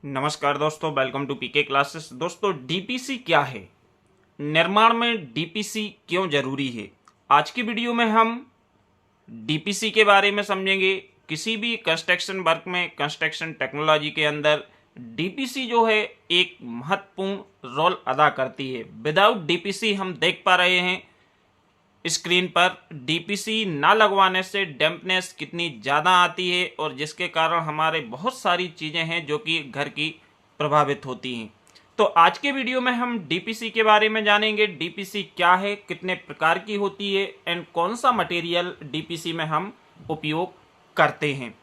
नमस्कार दोस्तों, welcome to PK classes. दोस्तों, डीपीसी क्या है, निर्माण में डीपीसी क्यों जरूरी है, आज की वीडियो में हम डीपीसी के बारे में समझेंगे। किसी भी कंस्ट्रक्शन वर्क में, कंस्ट्रक्शन टेक्नोलॉजी के अंदर डीपीसी जो है एक महत्वपूर्ण रोल अदा करती है। विदाउट डीपीसी हम देख पा रहे हैं स्क्रीन पर, डीपीसी ना लगवाने से डैम्पनेस कितनी ज़्यादा आती है और जिसके कारण हमारे बहुत सारी चीज़ें हैं जो कि घर की प्रभावित होती हैं। तो आज के वीडियो में हम डीपीसी के बारे में जानेंगे। डीपीसी क्या है, कितने प्रकार की होती है एंड कौन सा मटेरियल डीपीसी में हम उपयोग करते हैं।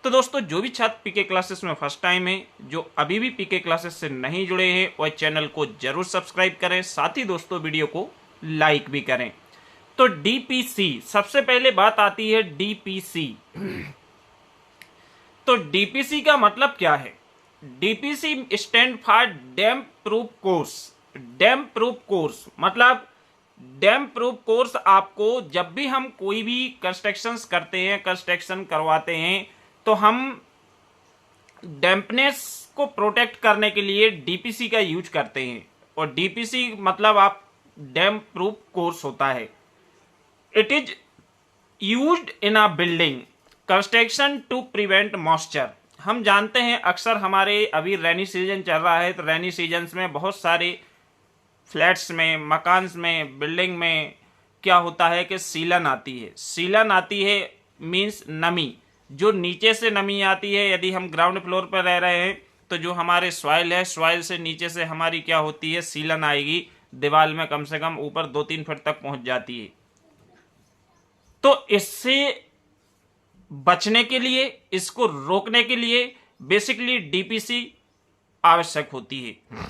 तो दोस्तों, जो भी छात्र पीके क्लासेस में फर्स्ट टाइम है, जो अभी भी पीके क्लासेस से नहीं जुड़े हैं, वह चैनल को जरूर सब्सक्राइब करें, साथ ही दोस्तों वीडियो को लाइक भी करें। तो डीपीसी, सबसे पहले बात आती है डीपीसी। तो डीपीसी का मतलब क्या है? DPC stand for damp proof course. Damp proof course मतलब डैम्प प्रूफ कोर्स आपको जब भी हम कोई भी कंस्ट्रक्शंस करते हैं, कंस्ट्रक्शन करवाते हैं, तो हम डैम्पनेस को प्रोटेक्ट करने के लिए डीपीसी का यूज करते हैं। और डीपीसी मतलब आप डैम्प प्रूफ कोर्स होता है। It is used in a building construction to prevent moisture। हम जानते हैं अक्सर हमारे अभी रेनी सीजन चल रहा है, तो रेनी सीजन्स में बहुत सारे फ्लैट्स में, मकान्स में, बिल्डिंग में क्या होता है कि सीलन आती है। सीलन आती है मीन्स नमी, जो नीचे से नमी आती है। यदि हम ग्राउंड फ्लोर पर रह रहे हैं तो जो हमारे सॉइल है, सॉइल से नीचे से हमारी क्या होती है, सीलन आएगी, दीवार में कम से कम ऊपर 2-3 फीट तक पहुंच जाती है। तो इससे बचने के लिए, इसको रोकने के लिए बेसिकली डीपीसी आवश्यक होती है।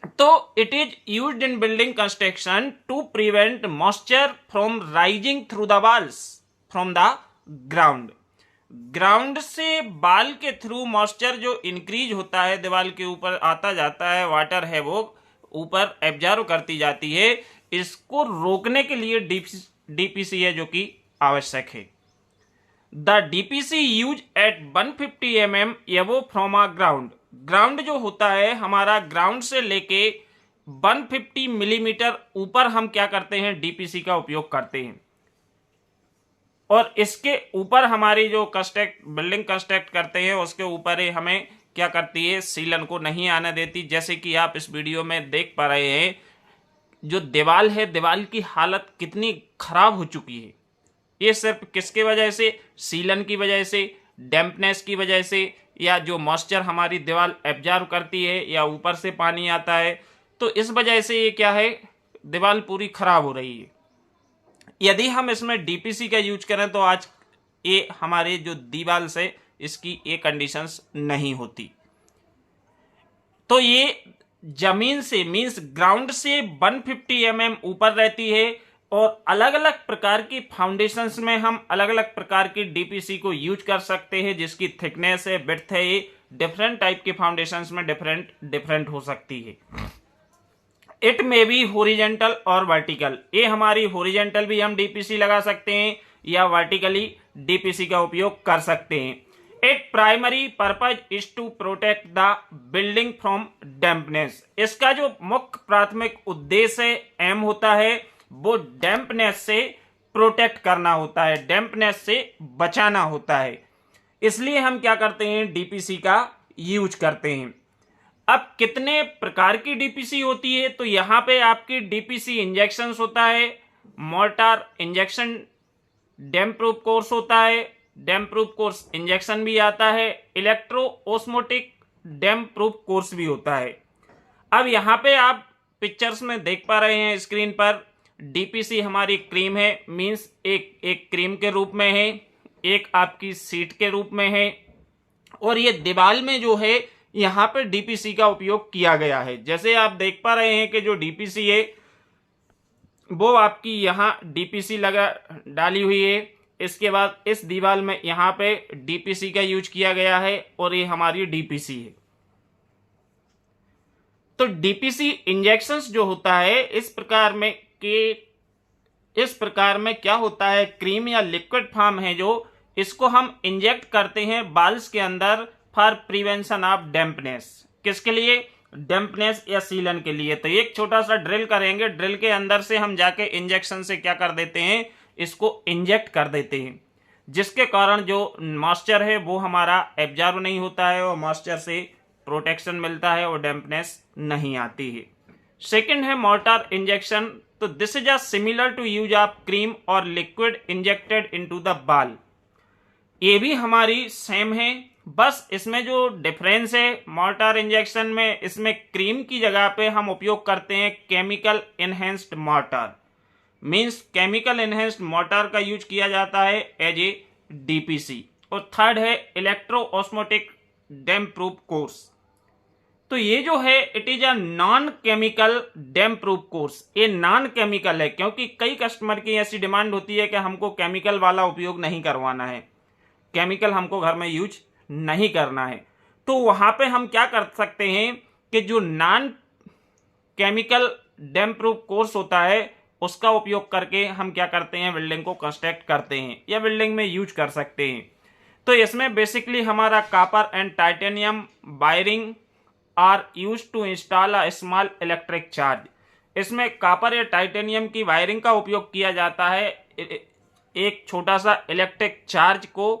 तो it is used in building construction to prevent moisture from rising through the walls from the ground. Ground से बाल के थ्रू मॉइस्चर जो इंक्रीज होता है, दीवार के ऊपर आता जाता है, वाटर है वो ऊपर एब्जॉर्ब करती जाती है, इसको रोकने के लिए डीपीसी है जो कि आवश्यक है। The DPC use at 150 mm above from a ground. Ground जो होता है हमारा, ग्राउंड से लेके 150 मिलीमीटर ऊपर हम क्या करते हैं, डीपीसी का उपयोग करते हैं। और इसके ऊपर हमारी जो बिल्डिंग कंस्ट्रक्ट करते हैं उसके ऊपर ही हमें क्या करती है, सीलन को नहीं आने देती। जैसे कि आप इस वीडियो में देख पा रहे हैं, जो दीवार है, दीवार की हालत कितनी खराब हो चुकी है। ये सिर्फ किसके वजह से? सीलन की वजह से, डैम्पनेस की वजह से, या जो मॉइस्चर हमारी दीवार एब्जॉर्ब करती है, या ऊपर से पानी आता है, तो इस वजह से ये क्या है, दीवार पूरी खराब हो रही है। यदि हम इसमें डीपीसी का यूज करें तो आज ये हमारे जो दीवार से इसकी ये कंडीशंस नहीं होती। तो ये जमीन से मींस ग्राउंड से 150 mm ऊपर रहती है। और अलग अलग प्रकार की फाउंडेशंस में हम अलग अलग प्रकार की डीपीसी को यूज कर सकते हैं, जिसकी थिकनेस है, विड्थ है, ये डिफरेंट टाइप की फाउंडेशंस में डिफरेंट हो सकती है। इट मे बी हॉरिजॉन्टल और वर्टिकल। ये हमारी हॉरिजॉन्टल भी हम डीपीसी लगा सकते हैं या वर्टिकली डीपीसी का उपयोग कर सकते हैं। It primary purpose is to protect the building from dampness. इसका जो मुख्य प्राथमिक उद्देश्य है, एम होता है, वो डैम्पनेस से प्रोटेक्ट करना होता है, डैम्पनेस से बचाना होता है। इसलिए हम क्या करते हैं, डीपीसी का यूज करते हैं। अब कितने प्रकार की डीपीसी होती है? तो यहां पे आपकी डीपीसी इंजेक्शन होता है, मोर्टार इंजेक्शन डैम्प प्रूफ कोर्स होता है, डैम्प प्रूफ कोर्स इंजेक्शन भी आता है, इलेक्ट्रो ओस्मोटिक डैम्प प्रूफ कोर्स भी होता है। अब यहां पे आप पिक्चर्स में देख पा रहे हैं स्क्रीन पर, डीपीसी हमारी क्रीम है, मींस एक क्रीम के रूप में है, एक आपकी सीट के रूप में है, और ये दीवार में जो है यहां पे डीपीसी का उपयोग किया गया है। जैसे आप देख पा रहे हैं कि जो डीपीसी है वो आपकी यहां डीपीसी डाली हुई है। इसके बाद इस दीवार में यहां पे डीपीसी का यूज किया गया है और ये हमारी डीपीसी है। तो डीपीसी इंजेक्शंस जो होता है इस प्रकार में क्या होता है, क्रीम या लिक्विड फॉर्म है जो इसको हम इंजेक्ट करते हैं बाल्स के अंदर फॉर प्रिवेंशन ऑफ डैम्पनेस। किसके लिए? डैम्पनेस या सीलन के लिए। तो एक छोटा सा ड्रिल करेंगे, ड्रिल के अंदर से हम जाके इंजेक्शन से क्या कर देते हैं, इसको इंजेक्ट कर देते हैं, जिसके कारण जो मॉइस्चर है वो हमारा एब्जॉर्ब नहीं होता है और मॉइस्चर से प्रोटेक्शन मिलता है और डैम्पनेस नहीं आती है। सेकंड है मोर्टार इंजेक्शन। तो this is a similar to use of cream और liquid injected into the ball. ये भी हमारी सेम है, बस इसमें जो डिफरेंस है मोर्टार इंजेक्शन में, इसमें क्रीम की जगह पे हम उपयोग करते हैं chemical enhanced mortar. Means chemical enhanced mortar का यूज किया जाता है एज ए डीपीसी। और थर्ड है इलेक्ट्रो ऑस्मोटिक डैम्प प्रूफ कोर्स। तो ये जो है it is a non chemical damp proof course. ये नॉन केमिकल है, क्योंकि कई कस्टमर की ऐसी डिमांड होती है कि हमको केमिकल वाला उपयोग नहीं करवाना है, केमिकल हमको घर में यूज नहीं करना है। तो वहां पे हम क्या कर सकते हैं कि जो नॉन केमिकल डैम्प प्रूफ कोर्स होता है उसका उपयोग करके हम क्या करते हैं, बिल्डिंग को कंस्ट्रक्ट करते हैं या बिल्डिंग में यूज कर सकते हैं। तो इसमें बेसिकली हमारा copper and titanium wiring are use to install a small electric charge. इसमें कॉपर या टाइटेनियम की वायरिंग का उपयोग किया जाता है एक छोटा सा इलेक्ट्रिक चार्ज को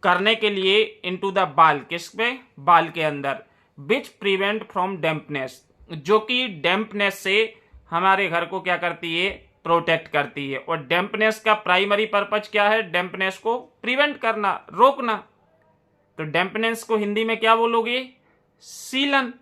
करने के लिए इनटू द बाल। किस पे? बाल के अंदर। विच प्रिवेंट फ्रॉम डैम्पनेस, जो कि डैम्पनेस से हमारे घर को क्या करती है, प्रोटेक्ट करती है। और डैम्पनेस का प्राइमरी पर्पज क्या है? डैम्पनेस को प्रिवेंट करना, रोकना। तो डैम्पनेस को हिंदी में क्या बोलोगे? सीलन।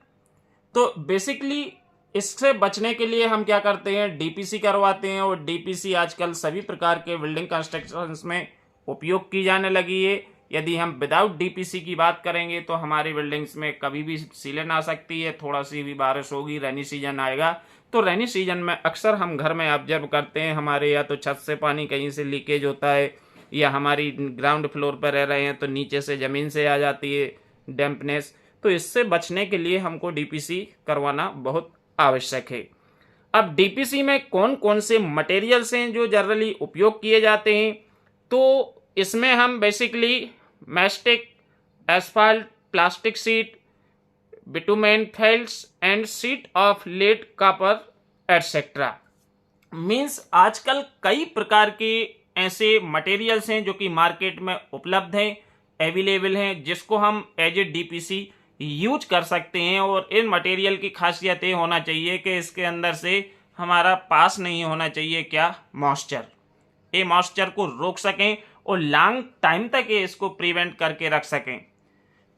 तो बेसिकली इससे बचने के लिए हम क्या करते हैं, डीपीसी करवाते हैं। और डीपीसी आजकल सभी प्रकार के बिल्डिंग कंस्ट्रक्शंस में उपयोग की जाने लगी है। यदि हम विदाउट डीपीसी की बात करेंगे तो हमारी बिल्डिंग्स में कभी भी सीलन आ सकती है। थोड़ा सी भी बारिश होगी, रेनी सीजन आएगा, तो रेनी सीजन में अक्सर हम घर में ऑब्जर्व करते हैं हमारे या तो छत से पानी कहीं से लीकेज होता है, या हमारी ग्राउंड फ्लोर पर रह रहे हैं तो नीचे से जमीन से आ जाती है डैम्पनेस। तो इससे बचने के लिए हमको डीपीसी करवाना बहुत आवश्यक है। अब डीपीसी में कौन कौन से मटेरियल्स हैं जो जनरली उपयोग किए जाते हैं? तो इसमें हम basically mastic, asphalt, plastic sheet, bitumen felts and sheet of lead copper etcetera. Means आजकल कई प्रकार के ऐसे मटेरियल्स हैं जो कि मार्केट में उपलब्ध हैं, अवेलेबल हैं, जिसको हम एज ए डीपीसी यूज कर सकते हैं। और इन मटेरियल की खासियत ये होना चाहिए कि इसके अंदर से हमारा पास नहीं होना चाहिए क्या, मॉइस्चर। ये मॉइस्चर को रोक सकें और लॉन्ग टाइम तक ये इसको प्रिवेंट करके रख सकें।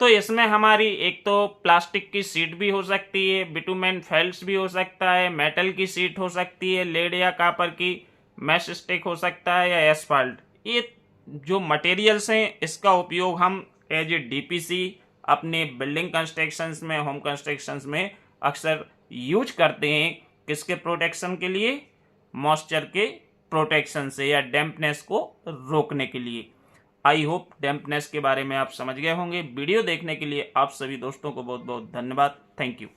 तो इसमें हमारी एक तो प्लास्टिक की सीट भी हो सकती है, बिटुमेन फेल्स भी हो सकता है, मेटल की सीट हो सकती है, लेड या कॉपर की मैश स्टिक हो सकता है, या एस्फाल्ट। ये जो मटेरियल्स हैं इसका उपयोग हम एज ए डीपीसी अपने बिल्डिंग कंस्ट्रक्शंस में, होम कंस्ट्रक्शंस में अक्सर यूज करते हैं। किसके प्रोटेक्शन के लिए? मॉइस्चर के प्रोटेक्शन से या डैम्पनेस को रोकने के लिए। आई होप डैम्पनेस के बारे में आप समझ गए होंगे। वीडियो देखने के लिए आप सभी दोस्तों को बहुत बहुत धन्यवाद। Thank you.